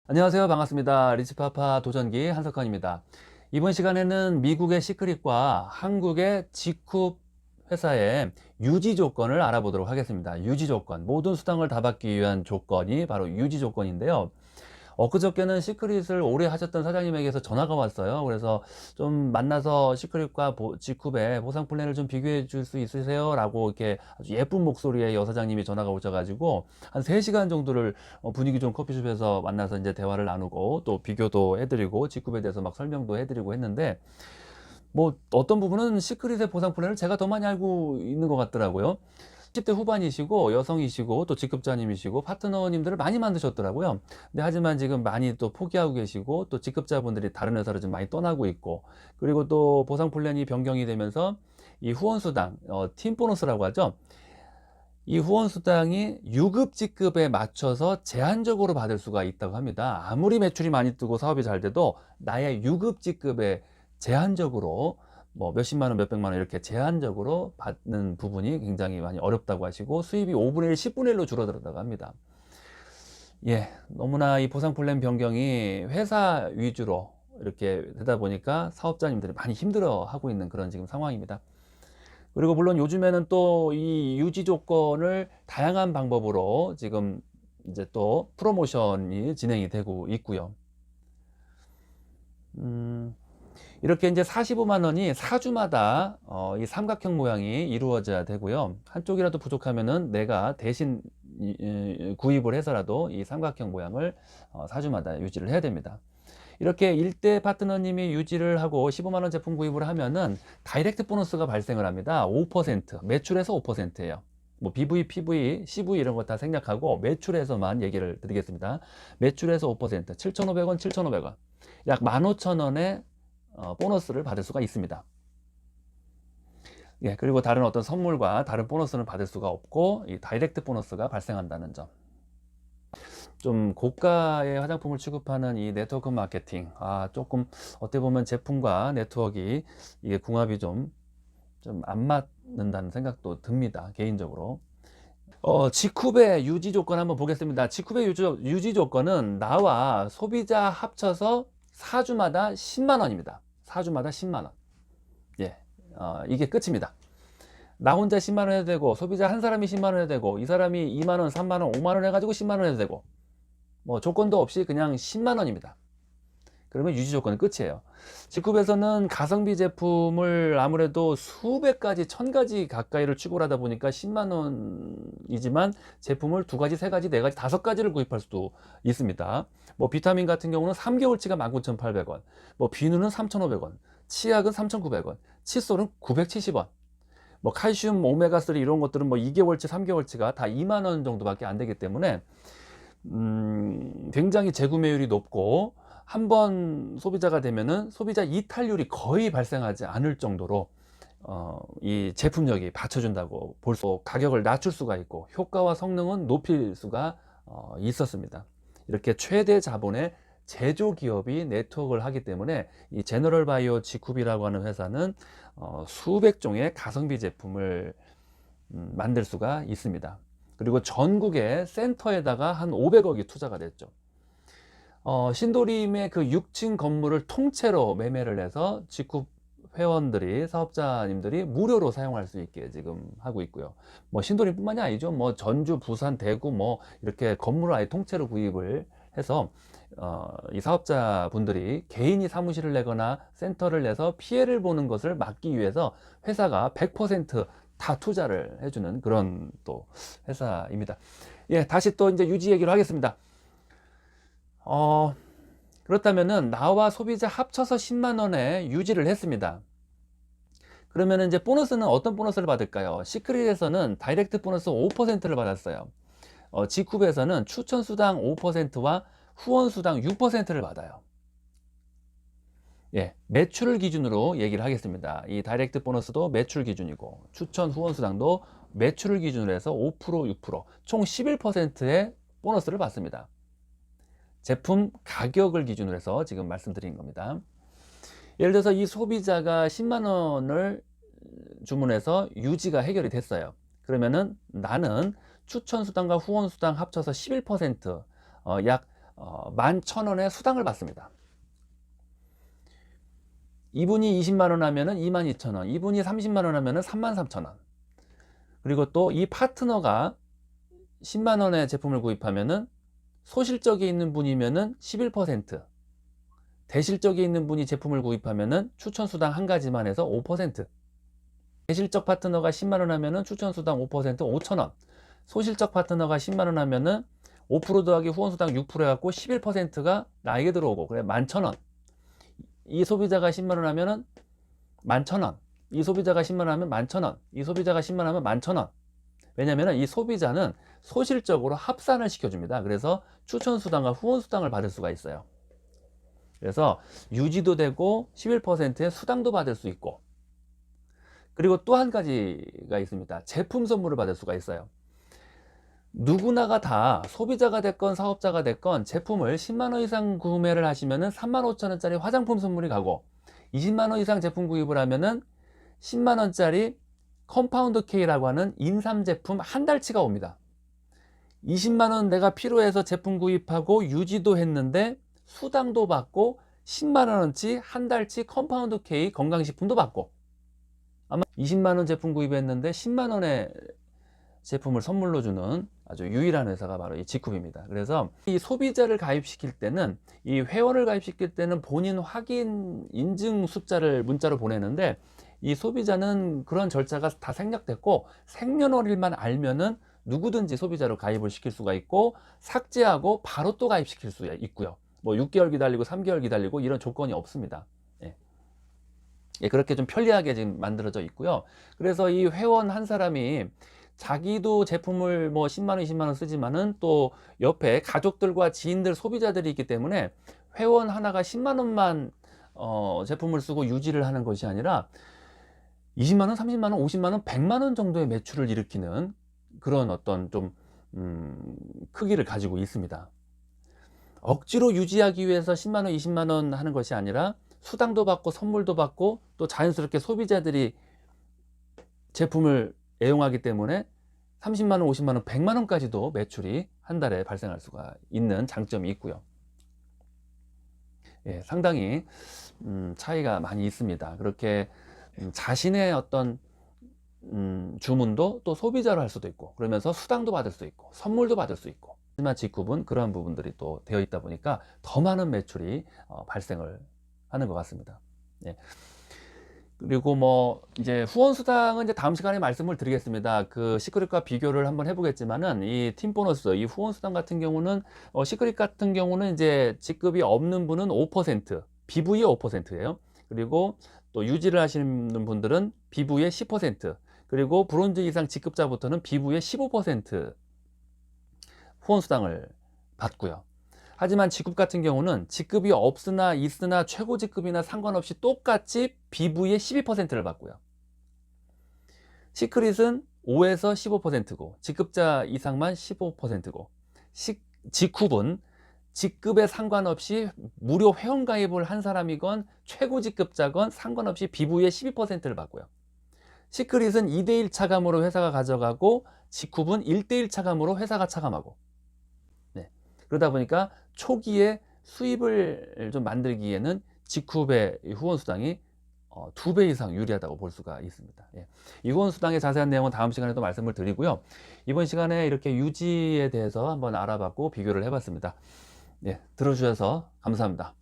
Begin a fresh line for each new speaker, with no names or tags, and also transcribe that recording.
안녕하세요. 반갑습니다. 리치파파 도전기 한석환입니다. 이번 시간에는 미국의 시크릿과 한국의 직후 회사의 유지 조건을 알아보도록 하겠습니다. 유지 조건, 모든 수당을 다 받기 위한 조건이 바로 유지 조건인데요. 엊그저께는 시크릿을 오래 하셨던 사장님에게서 전화가 왔어요. 그래서 좀 만나서 시크릿과 직후의 보상 플랜을 좀 비교해 줄 수 있으세요? 라고 이렇게 아주 예쁜 목소리의 여사장님이 전화가 오셔가지고 한 3시간 정도를 분위기 좋은 커피숍에서 만나서 이제 대화를 나누고 또 비교도 해드리고 직후에 대해서 막 설명도 해드리고 했는데, 뭐 어떤 부분은 시크릿의 보상 플랜을 제가 더 많이 알고 있는 것 같더라고요. 10대 후반이시고 여성이시고 또 직급자님이시고 파트너님들을 많이 만드셨더라고요. 근데 하지만 지금 많이 또 포기하고 계시고 또 직급자분들이 다른 회사로 좀 많이 떠나고 있고, 그리고 또 보상 플랜이 변경이 되면서 이 후원수당, 팀 보너스라고 하죠. 이 후원수당이 유급 직급에 맞춰서 제한적으로 받을 수가 있다고 합니다. 아무리 매출이 많이 뜨고 사업이 잘 돼도 나의 유급 직급에 제한적으로 뭐 몇십만 원, 몇백만 원 이렇게 제한적으로 받는 부분이 굉장히 많이 어렵다고 하시고, 수입이 5분의 1, 10분의 1로 줄어들었다고 합니다. 예, 너무나 이 보상 플랜 변경이 회사 위주로 이렇게 되다 보니까 사업자님들이 많이 힘들어 하고 있는 그런 지금 상황입니다. 그리고 물론 요즘에는 또 이 유지 조건을 다양한 방법으로 지금 이제 또 프로모션이 진행이 되고 있고요. 이렇게 이제 45만 원이 4주마다 이 삼각형 모양이 이루어져야 되고요. 한쪽이라도 부족하면은 내가 대신 구입을 해서라도 이 삼각형 모양을 4주마다 유지를 해야 됩니다. 이렇게 일대 파트너님이 유지를 하고 15만 원 제품 구입을 하면은 다이렉트 보너스가 발생을 합니다. 5%, 매출에서 5%예요. 뭐 BV, PV, CV 이런 거 다 생략하고 매출에서만 얘기를 드리겠습니다. 매출에서 5%, 7,500원, 7,500원. 약 15,000원의 보너스를 받을 수가 있습니다. 예, 그리고 다른 어떤 선물과 다른 보너스는 받을 수가 없고 이 다이렉트 보너스가 발생한다는 점. 좀 고가의 화장품을 취급하는 이 네트워크 마케팅, 조금 어떻게 보면 제품과 네트워크가 이게 궁합이 좀 안 맞는다는 생각도 듭니다, 개인적으로. 직후배 유지 조건 한번 보겠습니다. 직후배 유지 조건은 나와 소비자 합쳐서 4주마다 10만 원입니다. 4주마다 10만 원. 예, 이게 끝입니다. 나 혼자 10만 원 해도 되고, 소비자 한 사람이 10만 원 해도 되고, 이 사람이 2만 원, 3만 원, 5만 원 해가지고 10만 원 해도 되고, 뭐 조건도 없이 그냥 10만 원입니다. 그러면 유지 조건은 끝이에요. 직급에서는 가성비 제품을 아무래도 수백 가지, 1000가지 가까이를 추구를 하다 보니까 10만 원이지만 제품을 2가지, 3가지, 4가지, 5가지를 구입할 수도 있습니다. 뭐 비타민 같은 경우는 3개월치가 19,800원, 뭐 비누는 3,500원, 치약은 3,900원, 칫솔은 970원, 뭐 칼슘, 오메가3 이런 것들은 뭐 2개월치, 3개월치가 다 2만 원 정도밖에 안 되기 때문에 굉장히 재구매율이 높고, 한 번 소비자가 되면은 소비자 이탈률이 거의 발생하지 않을 정도로 이 제품력이 받쳐준다고 볼 수, 가격을 낮출 수가 있고 효과와 성능은 높일 수가 있었습니다. 이렇게 최대 자본의 제조 기업이 네트워크를 하기 때문에 이 제너럴 바이오 지쿠비라고 하는 회사는 수백 종의 가성비 제품을 만들 수가 있습니다. 그리고 전국의 센터에다가 한 500억이 투자가 됐죠. 신도림의 그 6층 건물을 통째로 매매를 해서 직후 회원들이, 사업자님들이 무료로 사용할 수 있게 지금 하고 있고요. 뭐 신도림뿐만이 아니죠. 뭐 전주, 부산, 대구 뭐 이렇게 건물을 아예 통째로 구입을 해서 이 사업자분들이 개인이 사무실을 내거나 센터를 내서 피해를 보는 것을 막기 위해서 회사가 100%다 투자를 해주는 그런 또 회사입니다. 예, 다시 또 이제 유지 얘기를 하겠습니다. 그렇다면은 나와 소비자 합쳐서 10만 원에 유지를 했습니다. 그러면 이제 보너스는 어떤 보너스를 받을까요? 시크릿에서는 다이렉트 보너스 5%를 받았어요. 지쿠브에서는 추천 수당 5%와 후원 수당 6%를 받아요. 예, 매출을 기준으로 얘기를 하겠습니다. 이 다이렉트 보너스도 매출 기준이고 추천 후원 수당도 매출을 기준으로 해서 5%, 6%, 총 11%의 보너스를 받습니다. 제품 가격을 기준으로 해서 지금 말씀드린 겁니다. 예를 들어서 이 소비자가 10만 원을 주문해서 유지가 해결이 됐어요. 그러면은 나는 추천 수당과 후원 수당 합쳐서 11%, 약 11,000원의 수당을 받습니다. 이분이 20만 원 하면은 22,000원, 이분이 30만 원 하면은 33,000원. 그리고 또 이 파트너가 10만 원의 제품을 구입하면은 소실적이 있는 분이면은 11%, 대실적이 있는 분이 제품을 구입하면은 추천수당 한 가지만 해서 5%, 대실적 파트너가 10만 원 하면은 추천수당 5% 5,000원, 소실적 파트너가 10만 원 하면은 5% 더하기 후원수당 6% 해갖고 11%가 나에게 들어오고, 그래 11,000원. 이 소비자가 10만 원 하면은 11,000원, 이 소비자가 10만 원 하면 11,000원, 이 소비자가 10만 원 하면 11,000원. 왜냐면은 이 소비자는 소실적으로 합산을 시켜줍니다. 그래서 추천수당과 후원수당을 받을 수가 있어요. 그래서 유지도 되고 11%의 수당도 받을 수 있고, 그리고 또 한 가지가 있습니다. 제품 선물을 받을 수가 있어요. 누구나가 다 소비자가 됐건 사업자가 됐건 제품을 10만 원 이상 구매를 하시면은 35,000원짜리 화장품 선물이 가고, 20만 원 이상 제품 구입을 하면은 10만 원짜리 컴파운드 K라고 하는 인삼 제품 한 달치가 옵니다. 20만 원 내가 필요해서 제품 구입하고 유지도 했는데 수당도 받고 10만 원어치 한 달치 컴파운드 K 건강식품도 받고, 아마 20만 원 제품 구입했는데 10만 원의 제품을 선물로 주는 아주 유일한 회사가 바로 이 지쿱입니다. 그래서 이 소비자를 가입시킬 때는, 이 회원을 가입시킬 때는 본인 확인 인증 숫자를 문자로 보내는데, 이 소비자는 그런 절차가 다 생략됐고 생년월일만 알면은 누구든지 소비자로 가입을 시킬 수가 있고, 삭제하고 바로 또 가입시킬 수 있고요. 뭐 6개월 기다리고 3개월 기다리고 이런 조건이 없습니다. 예, 그렇게 좀 편리하게 지금 만들어져 있고요. 그래서 이 회원 한 사람이 자기도 제품을 뭐 10만 원, 20만 원 쓰지만은 또 옆에 가족들과 지인들, 소비자들이 있기 때문에 회원 하나가 10만 원만 제품을 쓰고 유지를 하는 것이 아니라 20만 원, 30만 원, 50만 원, 100만 원 정도의 매출을 일으키는 그런 어떤 좀 크기를 가지고 있습니다. 억지로 유지하기 위해서 10만 원, 20만 원 하는 것이 아니라 수당도 받고 선물도 받고 또 자연스럽게 소비자들이 제품을 애용하기 때문에 30만 원, 50만 원, 100만 원까지도 매출이 한 달에 발생할 수가 있는 장점이 있고요. 예, 상당히 차이가 많이 있습니다. 그렇게 자신의 어떤 주문도 또 소비자로 할 수도 있고, 그러면서 수당도 받을 수 있고 선물도 받을 수 있고, 하지만 지쿱은 그러한 부분들이 또 되어 있다 보니까 더 많은 매출이 발생을 하는 것 같습니다. 예. 그리고 뭐 이제 후원수당은 이제 다음 시간에 말씀을 드리겠습니다. 그 시크릿과 비교를 한번 해보겠지만은, 이 팀보너스, 이 후원수당 같은 경우는 시크릿 같은 경우는 이제 직급이 없는 분은 5%, BV의 5%예요. 그리고 또 유지를 하시는 분들은 BV의 10%, 그리고 브론즈 이상 직급자부터는 BV의 15% 후원수당을 받고요. 하지만 지급 같은 경우는 직급이 없으나 있으나 최고 직급이나 상관없이 똑같이 BV의 12%를 받고요. 시크릿은 5에서 15%고 직급자 이상만 15%고, 지쿱은 직급에 상관없이 무료 회원 가입을 한 사람이건 최고 직급자건 상관없이 BV의 12%를 받고요. 시크릿은 2대1 차감으로 회사가 가져가고 지쿱은 1대1 차감으로 회사가 차감하고, 그러다 보니까 초기에 수입을 좀 만들기에는 지쿱의 후원수당이 2배 이상 유리하다고 볼 수가 있습니다. 예. 이 후원수당의 자세한 내용은 다음 시간에 또 말씀을 드리고요. 이번 시간에 이렇게 유지에 대해서 한번 알아봤고 비교를 해봤습니다. 예, 들어주셔서 감사합니다.